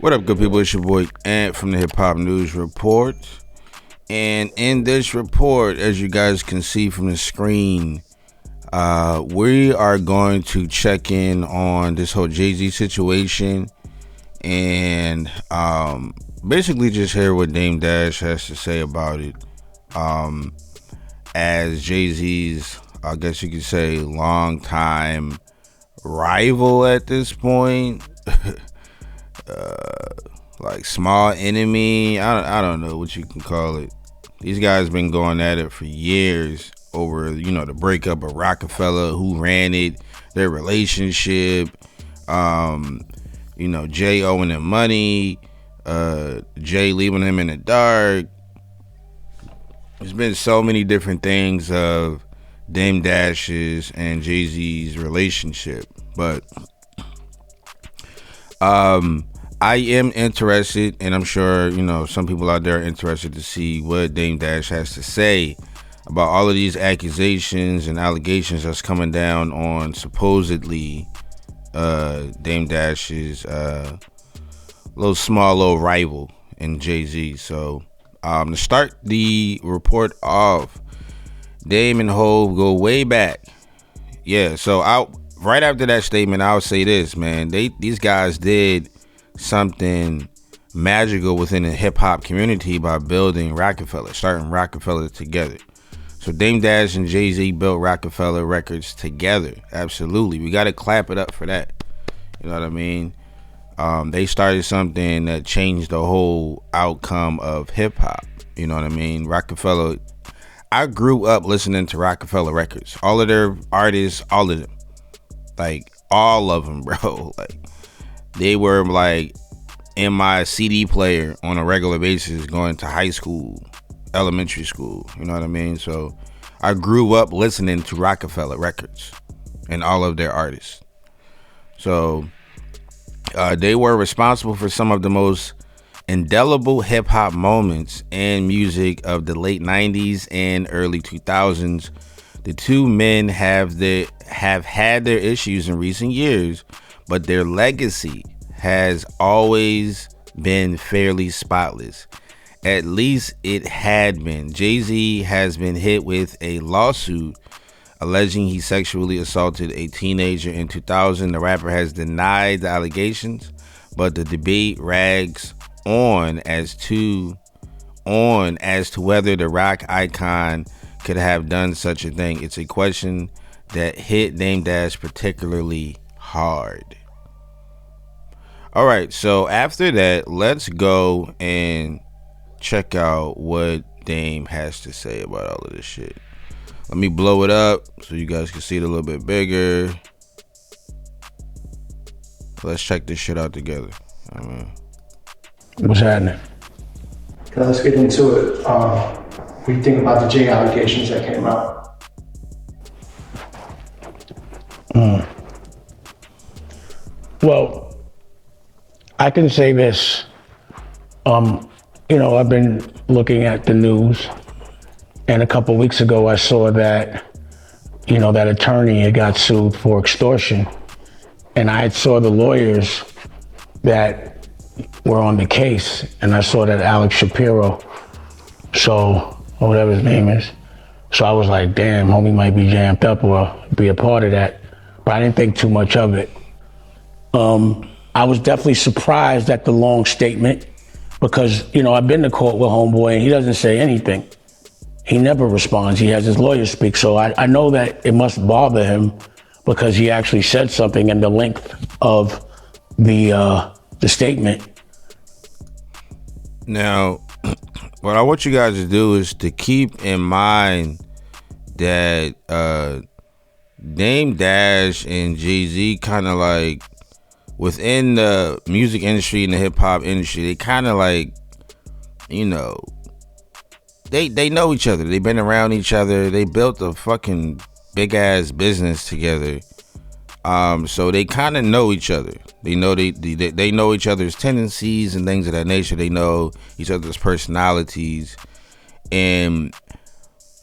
What up, good people? It's your boy Ant from the Hip Hop News Report. And in this report, as you guys can see from the screen, we are going to check in on this whole Jay-Z situation and basically just hear what Damon Dash has to say about it. As Jay-Z's, I guess you could say, longtime rival at this point. Like small enemy, I don't know what you can call it. These guys been going at it for years over, the breakup of Roc-a-fella, who ran it, their relationship, Jay owing him money, Jay leaving him in the dark. There's been so many different things of Damon Dash's and Jay-Z's relationship, but I am interested, and I'm sure, some people out there are interested to see what Damon Dash has to say about all of these accusations and allegations that's coming down on supposedly Damon Dash's little rival in Jay-Z. So to start the report off, Dame and Hov go way back. Yeah, so right after that statement, I'll say this, man. These guys did something magical within the hip-hop community by building Roc-a-fella, starting Roc-a-fella together. So Damon Dash and Jay-Z built Roc-a-fella Records together. Absolutely. We got to clap it up for that. You know what I mean? They started something that changed the whole outcome of hip-hop. You know what I mean? Roc-a-fella, I grew up listening to Roc-a-fella Records. All of their artists, all of them. Like, all of them, bro. Like, they were like in my CD player on a regular basis going to high school, elementary school. You know what I mean? So I grew up listening to Roc-a-fella Records and all of their artists. So they were responsible for some of the most indelible hip hop moments and music of the late 90s and early 2000s. The two men have had their issues in recent years, but their legacy has always been fairly spotless. At least it had been. Jay-Z has been hit with a lawsuit alleging he sexually assaulted a teenager in 2000. The rapper has denied the allegations, but the debate rags on as to whether the rock icon could have done such a thing. It's a question that hit Damon Dash particularly hard. All right, so after that, let's go and check out what Dame has to say about all of this shit. Let me blow it up so you guys can see it a little bit bigger. Let's check this shit out together. What's happening? Okay, let's get into it. What do you think about the Jay allegations that came out? Well, I can say this. I've been looking at the news, and a couple weeks ago I saw that, that attorney had got sued for extortion, and I saw the lawyers that were on the case, and I saw that Alex Shapiro, or whatever his name is. So I was like, damn, homie might be jammed up or be a part of that, but I didn't think too much of it. I was definitely surprised at the long statement because, I've been to court with homeboy and he doesn't say anything. He never responds. He has his lawyer speak. So I know that it must bother him because he actually said something in the length of the statement. Now, what I want you guys to do is to keep in mind that Damon Dash and Jay-Z kind of like, within the music industry and the hip hop industry, they kind of like, they know each other. They've been around each other. They built a fucking big ass business together. So they kind of know each other. They know they know each other's tendencies and things of that nature. They know each other's personalities. And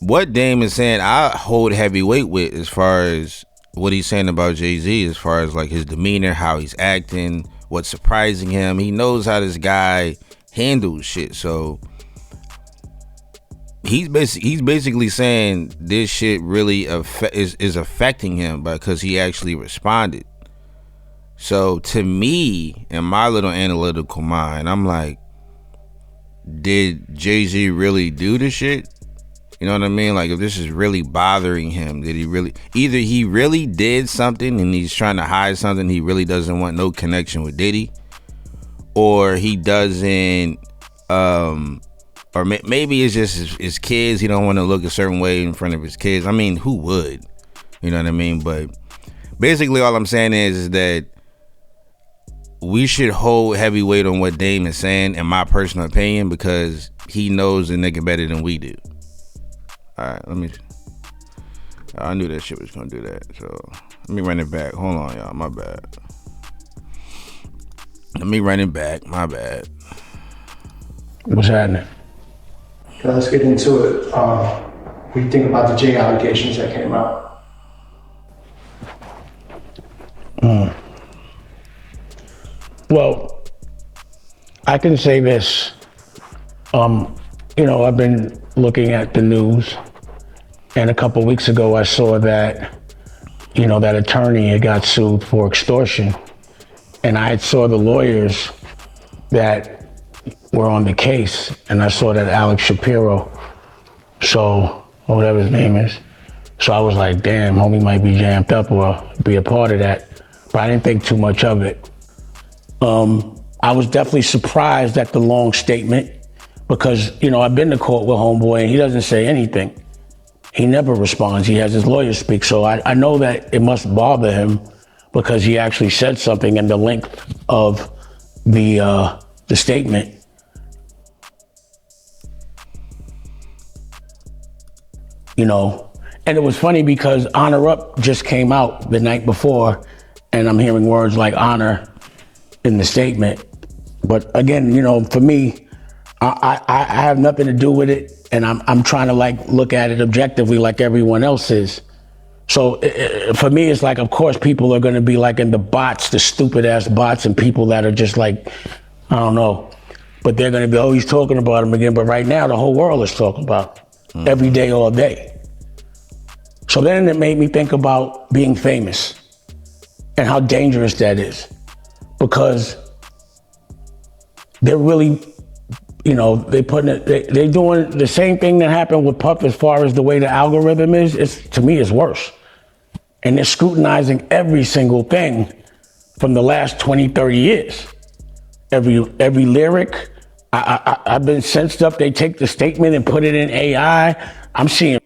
what Dame is saying, I hold heavy weight with as far as what he's saying about Jay-Z, as far as like his demeanor, how he's acting, what's surprising him. He knows how this guy handles shit. So he's basically saying this shit really is affecting him because he actually responded. So to me, in my little analytical mind, I'm like, did Jay-Z really do this shit? You know what I mean? Like, if this is really bothering him, did he really, either he really did something and he's trying to hide something, he really doesn't want no connection with Diddy, or he doesn't, or maybe it's just his kids, he don't want to look a certain way in front of his kids. I mean, who would? You know what I mean? But basically all I'm saying is that we should hold heavy weight on what Dame is saying, in my personal opinion, because he knows the nigga better than we do. Alright, I knew that shit was gonna do that, so let me run it back. Hold on, y'all, my bad. Let me run it back, my bad. What's happening? Okay, let's get into it. What do you think about the J allegations that came out? Well, I can say this. I've been looking at the news, and a couple of weeks ago I saw that, that attorney had got sued for extortion, and I saw the lawyers that were on the case, and I saw that Alex Shapiro, or whatever his name is. So I was like, damn, homie might be jammed up or be a part of that, but I didn't think too much of it. I was definitely surprised at the long statement because, I've been to court with homeboy and he doesn't say anything. He never responds. He has his lawyer speak. So I know that it must bother him because he actually said something in the length of the statement. And it was funny because Honor Up just came out the night before and I'm hearing words like honor in the statement. But again, for me, I have nothing to do with it, and I'm trying to look at it objectively like everyone else is. So for me, it's like, of course, people are going to be in the bots, the stupid ass bots, and people that are just I don't know, but they're going to be always talking about him again. But right now, the whole world is talking about him every day, all day. So then it made me think about being famous and how dangerous that is. Because they're really, they're doing the same thing that happened with Puff as far as the way the algorithm is. To me, it's worse. And they're scrutinizing every single thing from the last 20, 30 years. Every lyric, I've been sensed up. They take the statement and put it in AI. I'm seeing.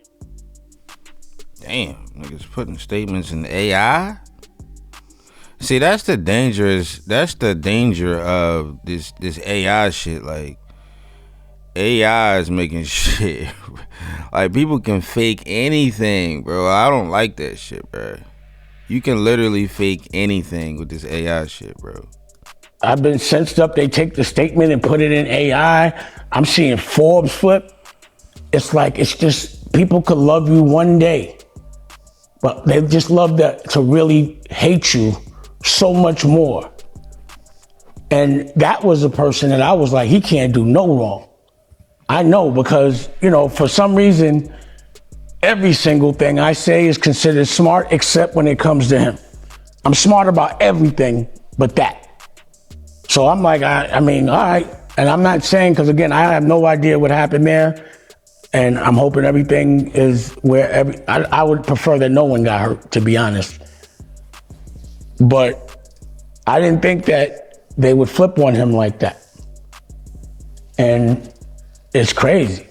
Damn, niggas putting statements in AI? See, that's the danger of this AI shit. AI is making shit. People can fake anything, bro. I don't like that shit, bro. You can literally fake anything with this AI shit, bro. I've been sensed up. They take the statement and put it in AI. I'm seeing Forbes flip. It's just, people could love you one day, but they just love to really hate you so much more. And that was a person that I was like, he can't do no wrong. I know, because, for some reason, every single thing I say is considered smart except when it comes to him. I'm smart about everything but that. So I'm like, I mean, all right. And I'm not saying, because again, I have no idea what happened there. And I'm hoping everything is where I would prefer that no one got hurt, to be honest. But I didn't think that they would flip on him like that. And it's crazy.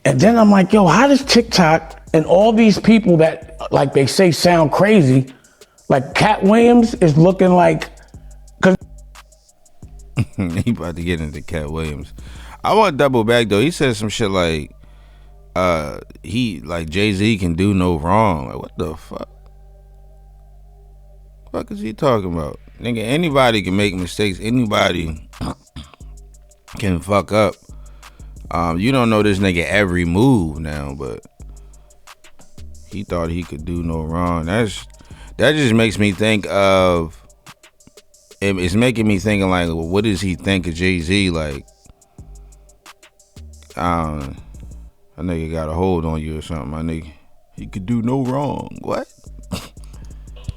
And then I'm like, yo, how does TikTok and all these people that, they say sound crazy, Cat Williams is looking cause he about to get into Cat Williams. I want to double back though. He said some shit Jay-Z can do no wrong. What the fuck? What is he talking about? Nigga, anybody can make mistakes. Anybody can fuck up. You don't know this nigga every move now, but he thought he could do no wrong. That just makes me think of it's making me thinking like, well, what does he think of Jay-Z? Like, a nigga got a hold on you or something. My nigga, he could do no wrong. What?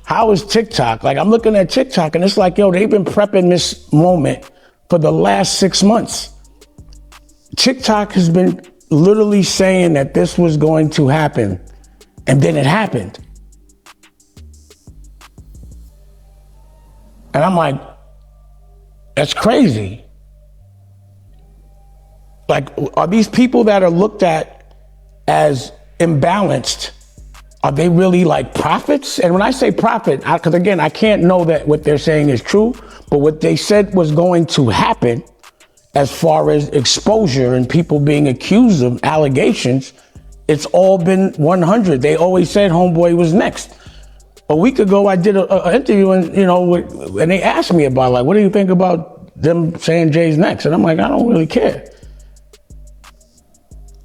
How is TikTok? Like, I'm looking at TikTok and it's like, yo, they've been prepping this moment for the last 6 months. TikTok has been literally saying that this was going to happen, and then it happened. And I'm like, that's crazy. Like, are these people that are looked at as imbalanced, are they really like prophets? And when I say prophet, because again, I can't know that what they're saying is true, but what they said was going to happen as far as exposure and people being accused of allegations, it's all been 100. They always said Homeboy was next. A week ago, I did an interview and, and they asked me about, like, what do you think about them saying Jay's next? And I'm like, I don't really care.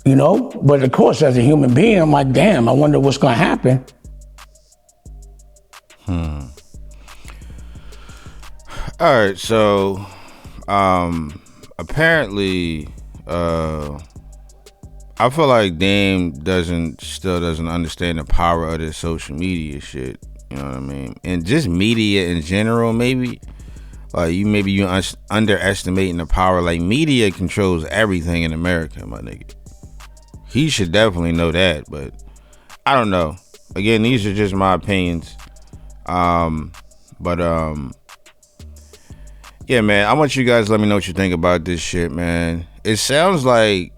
But of course, as a human being, I'm like, damn, I wonder what's going to happen. All right, so apparently, I feel like Dame still doesn't understand the power of this social media shit. You know what I mean? And just media in general, maybe. Like, you underestimating the power. Like, media controls everything in America, my nigga. He should definitely know that, but I don't know. Again, these are just my opinions. Yeah, man, I want you guys to let me know what you think about this shit, man. It sounds like,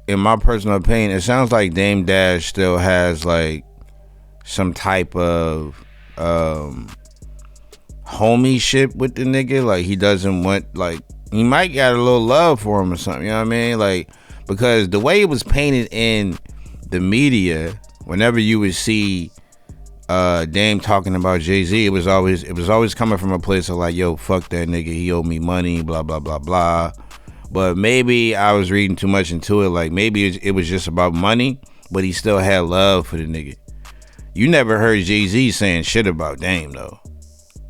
in my personal opinion, it sounds like Dame Dash still has like some type of homie shit with the nigga. Like, he doesn't want, like, he might got a little love for him or something, you know what I mean? Like, because the way it was painted in the media, whenever you would see Dame talking about Jay-Z, it was always coming from a place of like, yo, fuck that nigga, he owed me money, blah blah blah blah. But maybe I was reading too much into it. Like, maybe it was just about money, but he still had love for the nigga. You never heard Jay-Z saying shit about Dame though.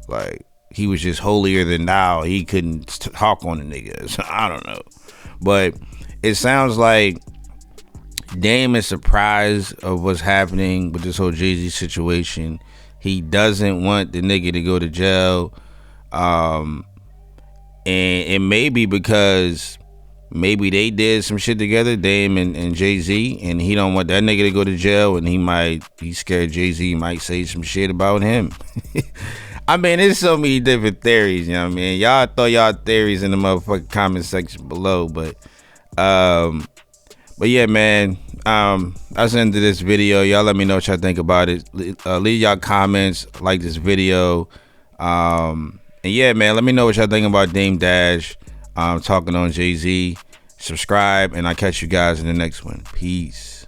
Like, he was just holier than thou. He couldn't talk on the nigga. So, I don't know, but it sounds like Dame is surprised of what's happening with this whole Jay-Z situation. He doesn't want the nigga to go to jail. And it may be because maybe they did some shit together, Dame and Jay-Z, and he don't want that nigga to go to jail, and he's scared Jay-Z might say some shit about him. I mean, there's so many different theories, you know what I mean? Y'all throw y'all theories in the motherfucking comment section below, but yeah, man, that's the end of this video. Y'all let me know what y'all think about it. Leave y'all comments, like this video. And yeah, man, let me know what y'all think about Dame Dash talking on Jay-Z. Subscribe, and I'll catch you guys in the next one. Peace.